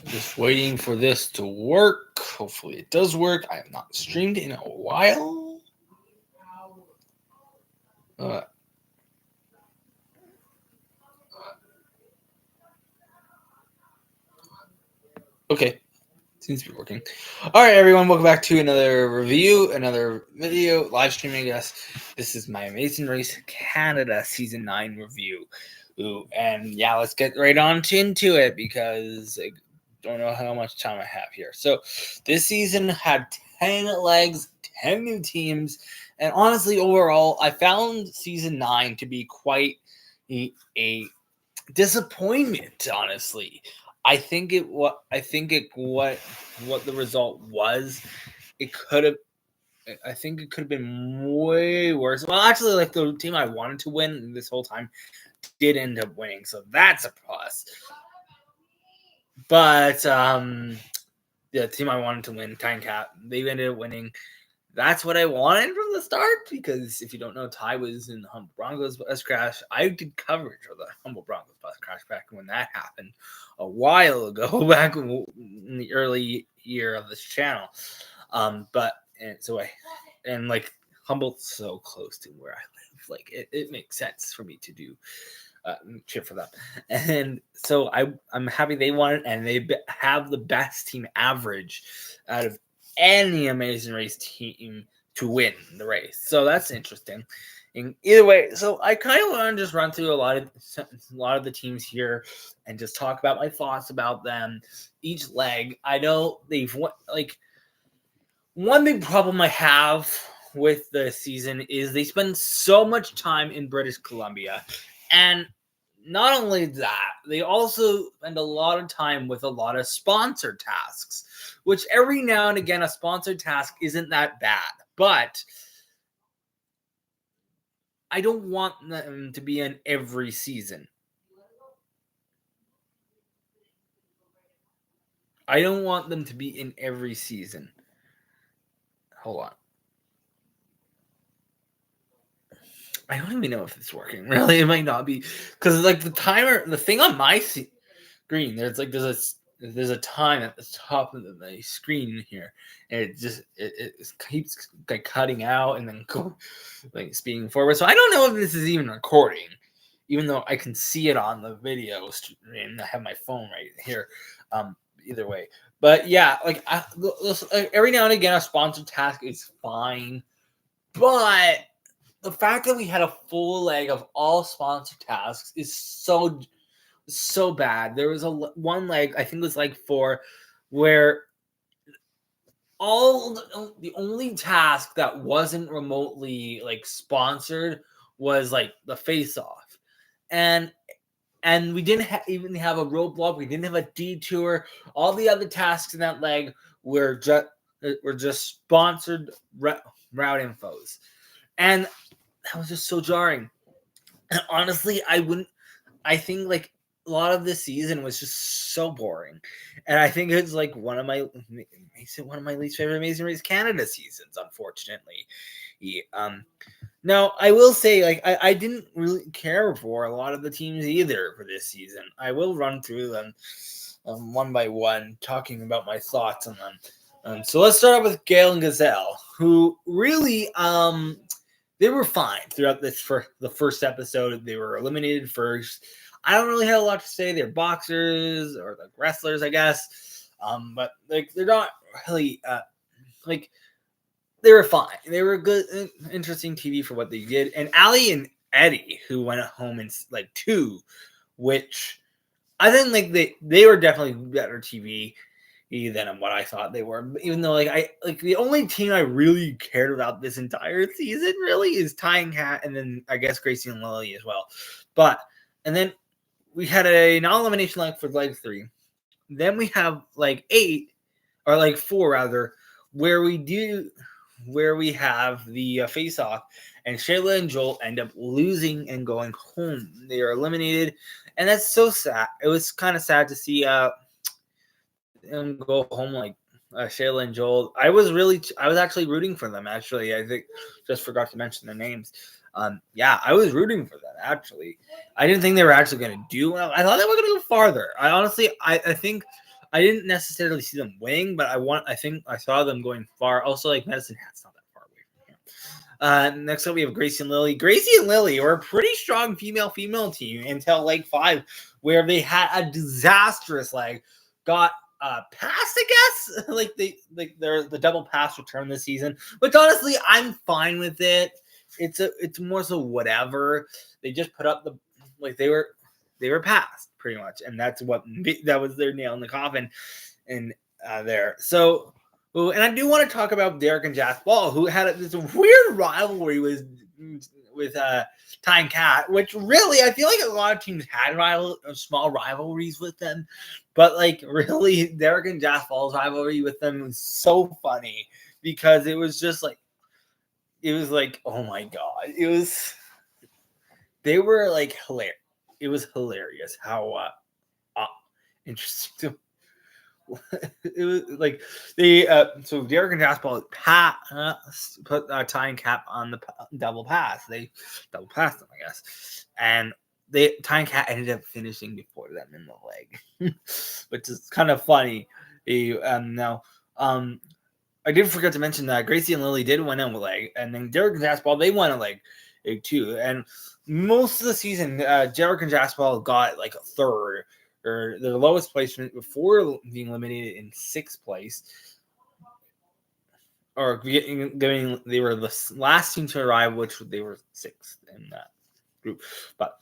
Just waiting for this to work. Hopefully it does work. I have not streamed in a while. Uh, okay. Seems to be working. All right, everyone. Welcome back to another review, another video, live streaming, I guess. This is my Amazing Race Canada Season 9 review. Ooh, and yeah, let's get right on into it because I don't know how much time I have here. So, this season had 10 legs, 10 new teams, and honestly, overall, I found Season 9 to be quite a disappointment, honestly. What the result was. It could have. I think it could have been way worse. Well, actually, like the team I wanted to win this whole time did end up winning, so that's a plus. But the team I wanted to win, Tyne Cat, they ended up winning. That's what I wanted from the start because if you don't know, Ty was in the Humble Broncos bus crash. I did coverage of the Humble Broncos bus crash back when that happened a while ago, back in the early year of this channel. Like Humble's so close to where I live, like it makes sense for me to do cheer for them. And so I'm happy they won it, and they have the best team average out of any Amazing Race team to win the race. So that's interesting. In either way, so I kind of want to just run through a lot of the teams here and just talk about my thoughts about them. Each leg, I know they've won. Like one big problem I have with the season is they spend so much time in British Columbia, and not only that, they also spend a lot of time with a lot of sponsored tasks, which every now and again, a sponsored task isn't that bad. But I don't want them to be in every season. I don't want them to be in every season. Hold on. I don't even know if it's working. Really, it might not be because like the timer, the thing on my screen, there's a time at the top of the screen here, and it keeps like cutting out and then like speeding forward. So I don't know if this is even recording, even though I can see it on the video stream. I have my phone right here. Either way, but yeah, like every now and again, a sponsored task is fine, but the fact that we had a full leg of all sponsored tasks is so bad. There was one leg, I think it was like 4, where the only task that wasn't remotely like sponsored was like the face off, and we didn't even have a roadblock. We didn't have a detour. All the other tasks in that leg were just sponsored route infos, and that was just so jarring. And honestly, I think like a lot of this season was just so boring, and I think it's like makes it one of my least favorite Amazing Race Canada seasons. Unfortunately, now I will say like I didn't really care for a lot of the teams either for this season. I will run through them one by one, talking about my thoughts on them. So let's start off with Gale and Gazelle, who really they were fine throughout the first episode. They were eliminated first. I don't really have a lot to say. They're boxers or like wrestlers, I guess. But like they're not really like they were fine. They were good, interesting TV for what they did. And Ali and Eddie, who went home in like 2, which I think like they were definitely better TV than what I thought they were. Even though the only team I really cared about this entire season really is Tyne Cat, and then I guess Gracie and Lily as well. And then we had a non-elimination leg for leg 3. Then we have like 8 or like 4 rather, where we have the face-off, and Shayla and Joel end up losing and going home. They are eliminated, and that's so sad. It was kind of sad to see them go home like Shayla and Joel. I was actually rooting for them. Actually, I think just forgot to mention their names. Yeah, I was rooting for them. Actually, I didn't think they were actually going to do well. I thought they were going to go farther. I honestly, I think I didn't necessarily see them winning, but I think I saw them going far. Also, like Medicine Hat's not that far away from here. Next up, we have Gracie and Lily. Gracie and Lily were a pretty strong female team until leg 5, where they had a disastrous leg. Got pass, I guess. They're the double pass return this season, which honestly I'm fine with it. It's more so whatever. They just put up they were passed pretty much, and that was their nail in the coffin, and there. So, and I do want to talk about Derek and Jazz Ball, who had this weird rivalry with Ty and Kat, which really I feel like a lot of teams had small rivalries with them, but like really Derek and Jazz Ball's rivalry with them was so funny because it was just like oh my god, they were like hilarious. It was hilarious how interesting. It was like they so Derek and Jaspal put Ty and Kat on the double pass. They double passed them, I guess, and Ty and Kat ended up finishing before them in the leg, which is kind of funny. Now, I did forget to mention that Gracie and Lily did win a leg, and then Derek and Jaspal they won a leg too. And most of the season, Derek and Jaspal got like a third, or their lowest placement before being eliminated in 6th place, or they were the last team to arrive, which they were 6th in that group. But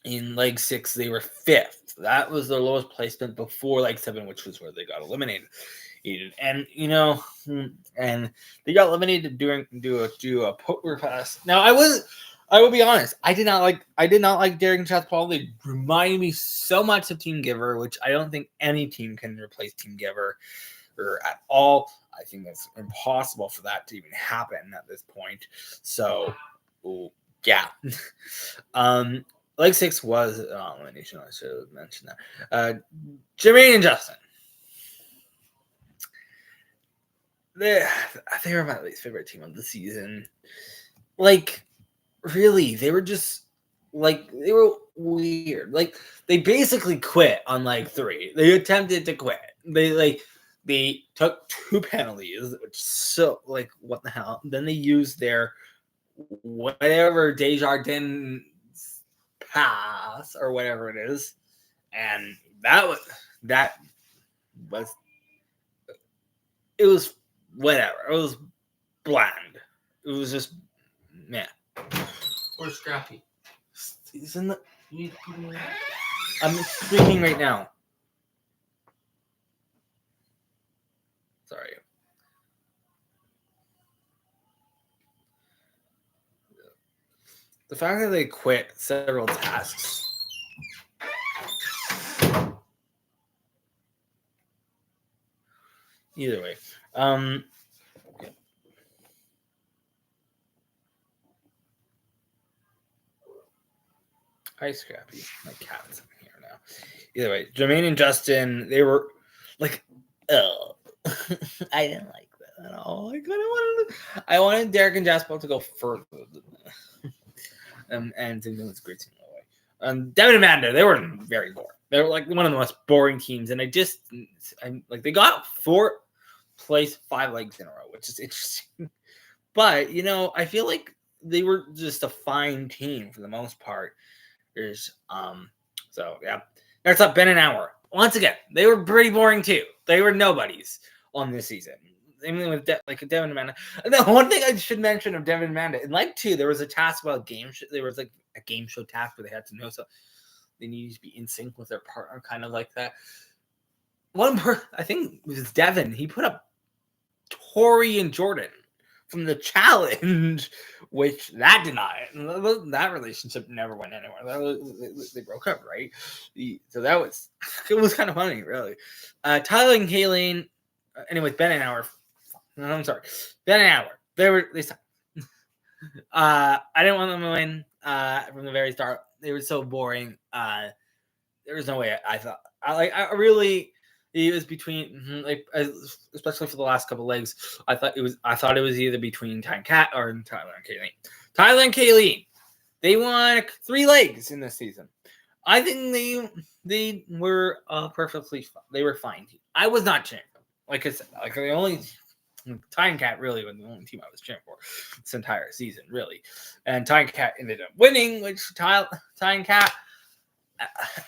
in leg 6, they were 5th. That was their lowest placement before leg 7, which was where they got eliminated. And and they got eliminated do a poker pass. Now I will be honest, I did not like Derek and Chatham. They reminded me so much of Team Giver, which I don't think any team can replace Team Giver or at all. I think that's impossible for that to even happen at this point. So yeah. Leg 6 was elimination. I should have mentioned that. Jermaine and Justin. They were my least favorite team of the season. Like, really, they were just they were weird. Like, they basically quit on leg 3. They attempted to quit. They took 2 penalties, which what the hell? Then they used their whatever Desjardins pass or whatever it is, and that was whatever. It was bland. It was just Or Scrappy. Isn't that? I'm streaming right now. Sorry. The fact that they quit several tasks. Either way. Hi, Scrappy. My cat's in here now. Either way, Jermaine and Justin, they were like, oh, I didn't like that at all. I wanted Derek and Jasper to go further than that. And to was great team that way. Devin and Amanda, they were very boring. They were like one of the most boring teams, and they got 4th place 5 legs in a row, which is interesting. But I feel like they were just a fine team for the most part. So yeah. Next up, Ben and Hour. Once again, they were pretty boring too. They were nobodies on this season. Even with Devin and Amanda. And the one thing I should mention of Devin and Amanda, in leg 2, there was a task about game show. There was like a game show task where they had to know, so they needed to be in sync with their partner, kind of like that. I think it was Devin. He put up Tori and Jordan from the challenge, which that that relationship never went anywhere. They broke up, right? So it was kind of funny, really. Tyler and Kayleen. Anyways, Ben and Hour. I'm sorry, Ben and Hour. They sucked. I didn't want them to win from the very start. They were so boring. There was no way I thought. I really. It was between especially for the last couple legs. I thought it was either between Ty and Kat or Tyler and Kayleen. Tyler and Kayleen, they won 3 legs in this season. I think they were perfectly fine. They were fine. I was not cheering for them. Like I said, like the only Titan Cat really was the only team I was cheering for this entire season, really. And Titan Cat ended up winning, which Titan Cat,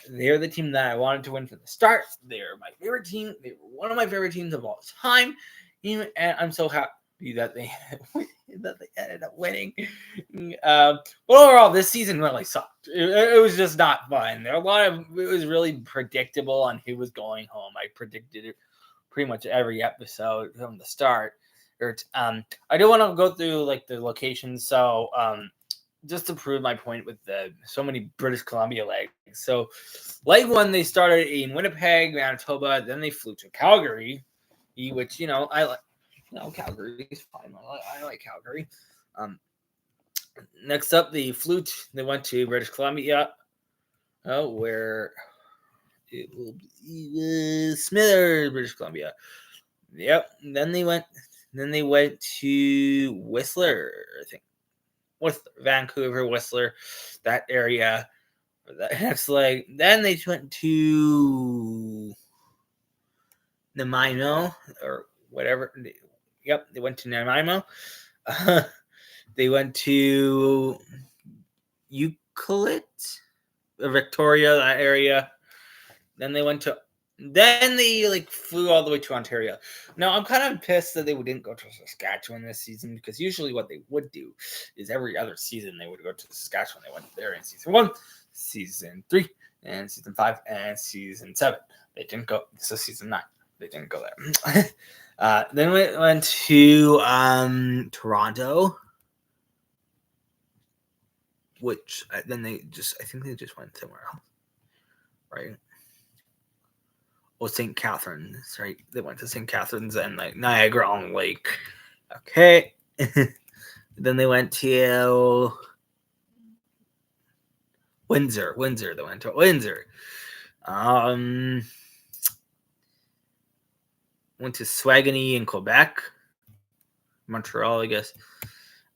they're the team that I wanted to win from the start. They're my favorite team. They were one of my favorite teams of all time. And I'm so happy that they ended up winning. But overall, this season really sucked. It was just not fun. It was really predictable on who was going home. I predicted it pretty much every episode from the start. I do want to go through like the locations. So just to prove my point with so many British Columbia legs. So leg one, they started in Winnipeg, Manitoba. Then they flew to Calgary, which I like. Calgary is fine. I like Calgary. Next up, they went to British Columbia, where it will be Smithers, British Columbia. Yep. And then they went to Whistler, I think. Vancouver, Whistler, that area. For that next leg. Then they went to Nanaimo or whatever. Yep, they went to Nanaimo. They went to Euclid, Victoria, that area. Then they flew all the way to Ontario. Now I'm kind of pissed that they didn't go to Saskatchewan this season, because usually what they would do is every other season they would go to Saskatchewan. They went there in season 1, season 3, and season 5, and season 7. They didn't go. This is season 9. They didn't go there. Then we went to Toronto, which then I think they just went somewhere else, right? Well, St. Catharines, right? They went to St. Catharines and like Niagara on Lake. Okay. Then they went to Windsor. They went to Windsor. Went to Swagany in Quebec. Montreal, I guess.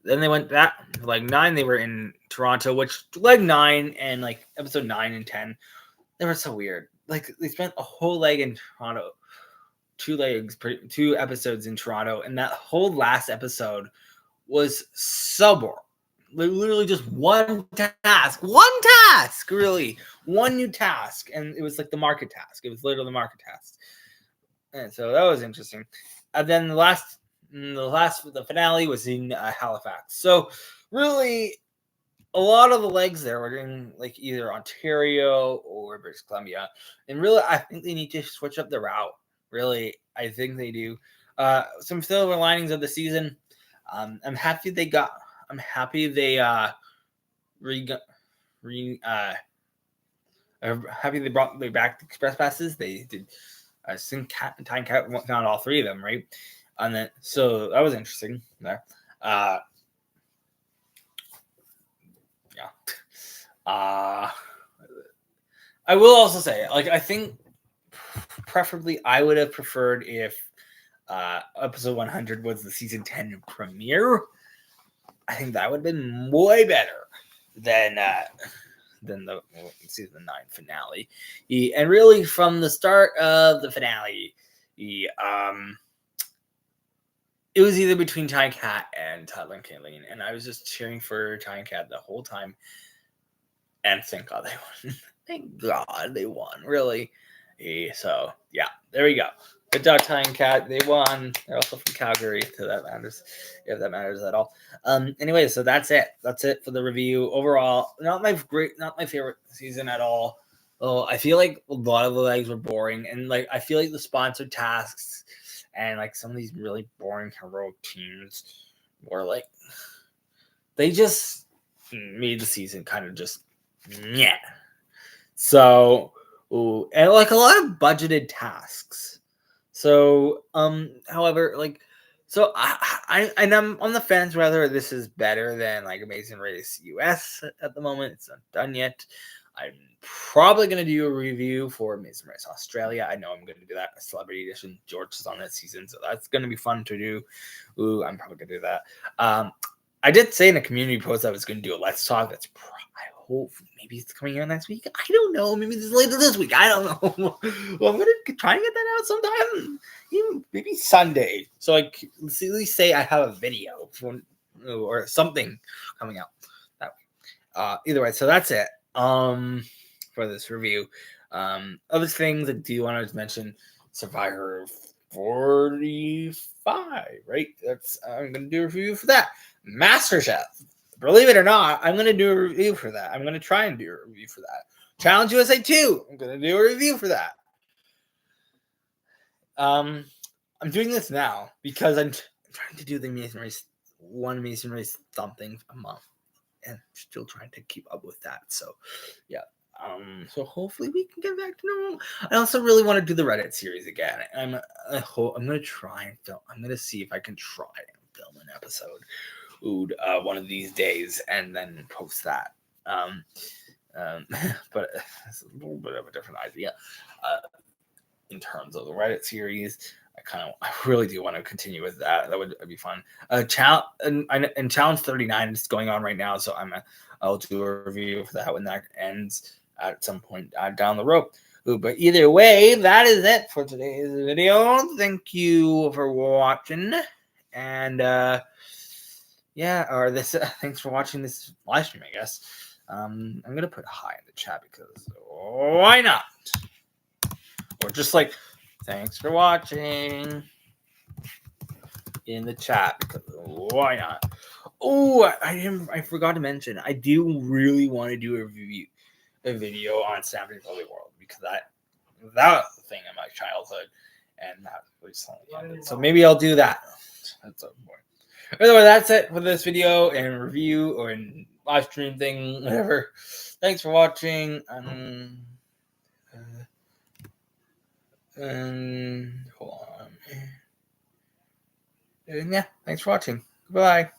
Then they went back, leg 9, they were in Toronto, which leg 9 and like episode 9 and 10, they were so weird. Like they spent a whole leg in Toronto, 2 episodes in Toronto, and that whole last episode was so boring. Literally just one task, really, one new task, and it was like the market task. It was literally the market task, and so that was interesting. And then the finale was in Halifax. So really, a lot of the legs there were in like either Ontario or British Columbia, and really, I think they need to switch up the route. Really, I think they do. Some silver linings of the season. I'm happy they brought back the express passes. They did. I think Time Cat found all 3 of them, right? And then, so that was interesting there. Yeah. I will also say, like, I think preferably I would have preferred if episode 100 was the season 10 premiere. I think that would have been way better than the season 9 finale. And really, from the start of the finale, it was either between Titan Cat and Tyler and Kayleen, and I was just cheering for Titan Cat the whole time. And thank God they won. Thank God they won, really. So, yeah, there we go. Good job, Titan Cat. They won. They're also from Calgary, so that matters, if that matters at all. Anyway, so that's it. That's it for the review. Overall, not my favorite season at all. Oh, I feel like a lot of the legs were boring, and like I feel like the sponsored tasks and like some of these really boring heroic teams were like, they just made the season kind of just yeah. So, and like a lot of budgeted tasks. So, however, like, so I'm on the fence whether this is better than like Amazing Race US at the moment. It's not done yet. I'm probably going to do a review for Amazing Race Australia. I know I'm going to do that, a celebrity edition. George is on that season, so that's going to be fun to do. I'm probably going to do that. I did say in a community post I was going to do a Let's Talk. I hopefully maybe it's coming out next week. I don't know. Maybe it's later this week. I don't know. Well, I'm gonna try and get that out sometime, even maybe Sunday. So I can at least say I have a video or something coming out that way. Either way, so that's it. For this review. Other things I do want to mention: Survivor 45. Right? I'm gonna do a review for that. MasterChef. Believe it or not, I'm going to do a review for that. I'm going to try and do a review for that. Challenge USA 2. I'm going to do a review for that. I'm doing this now because I'm trying to do the Amazing Race, one Amazing Race something a month, and still trying to keep up with that. So, yeah. So hopefully we can get back to normal. I also really want to do the Reddit series again. I'm going to try and film. I'm going to see if I can try and film an episode one of these days and then post that. But it's a little bit of a different idea. In terms of the Reddit series, I really do want to continue with that. That would be fun. Challenge and Challenge 39 is going on right now, so I'll do a review for that when that ends at some point down the road. But either way, that is it for today's video. Thank you for watching, and thanks for watching this live stream, I guess. I'm gonna put hi in the chat because why not? Or just like thanks for watching in the chat because why not? Oh, I forgot to mention, I do really want to do a video on Stampede Valley World because that was the thing in my childhood, and that recently ended. So maybe I'll do that. That's a point. Anyway, that's it for this video and review or in live stream thing, whatever. Thanks for watching. Hold on. And yeah, thanks for watching. Goodbye.